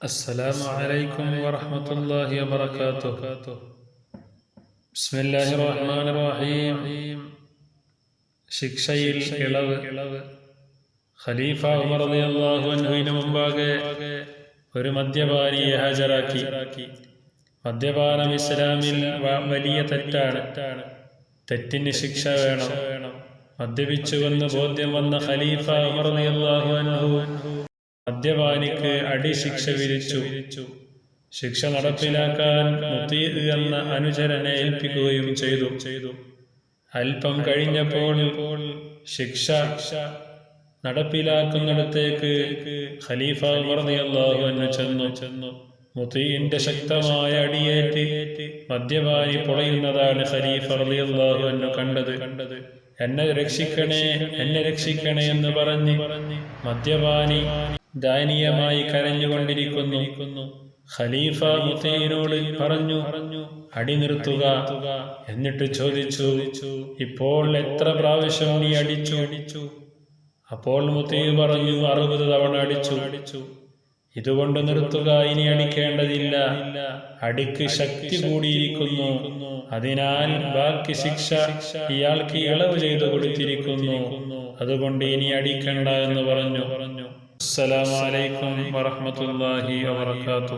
السلام عليكم ورحمة الله وبركاته. بسم الله الرحمن الرحيم. ശിക്ഷയിൽ ഇളവ്. ഖലീഫ ഉമർ റളിയല്ലാഹു അൻഹുവിന് മുമ്പാകെ ഒരു മദ്യപാനിയെ ഹാജരാക്കി. മദ്യപാനം ഇസ്ലാമിൽ വലിയ തെറ്റാണ്. തെറ്റിന് ശിക്ഷ വേണം. മദ്യപിച്ചുവെന്ന് ബോധ്യം വന്ന ഖലീഫ ഉമർ റളിയല്ലാഹു അൻഹു മദ്യപാനിക്ക് അടിശിക്ഷ വിധിച്ചു. ശിക്ഷ നടപ്പിലാക്കാൻ മുതീ എന്ന അനുചരനെ ഏൽപ്പിക്കുകയും ചെയ്തു. അല്പം കഴിഞ്ഞപ്പോൾ ശിക്ഷ നടപ്പിലാക്കുന്നിടത്തേക്ക് ഖലീഫ ഉമർ റളിയല്ലാഹു അൻഹു ചെന്നു. മുതീഇന്റെ ശക്തമായ അടിയേറ്റ് മദ്യപാനി പൊളയുന്നതാണ് ഖലീഫ റളിയല്ലാഹു അൻഹു കണ്ടത്. എന്നെ രക്ഷിക്കണേ എന്ന് പറഞ്ഞ് മദ്യപാനി ദയനീയമായി കരഞ്ഞുകൊണ്ടിരിക്കുന്നു. ഖലീഫ മുതീഇനോട് പറഞ്ഞു, അടി നിർത്തുക. എന്നിട്ട് ചോദിച്ചു, ഇപ്പോൾ എത്ര പ്രാവശ്യം നീ അടിച്ചു? അപ്പോൾ മുതീ പറഞ്ഞു, 60 തവണ അടിച്ചു. ഇതുകൊണ്ട് നിർത്തുക, ഇനി അടിക്കേണ്ടതില്ല. അടിക്ക് ശക്തി കൂടിയിരിക്കുന്നു. അതിനാൽ ബാക്കി ശിക്ഷ ഇയാൾക്ക് ഇളവ് ചെയ്തു കൊടുത്തിരിക്കുന്നു. അതുകൊണ്ട് ഇനി അടിക്കണ്ട എന്ന് പറഞ്ഞു. അസ്സലാമു അലൈക്കും വറഹ്മത്തുള്ളാഹി വബറകാതുഹു.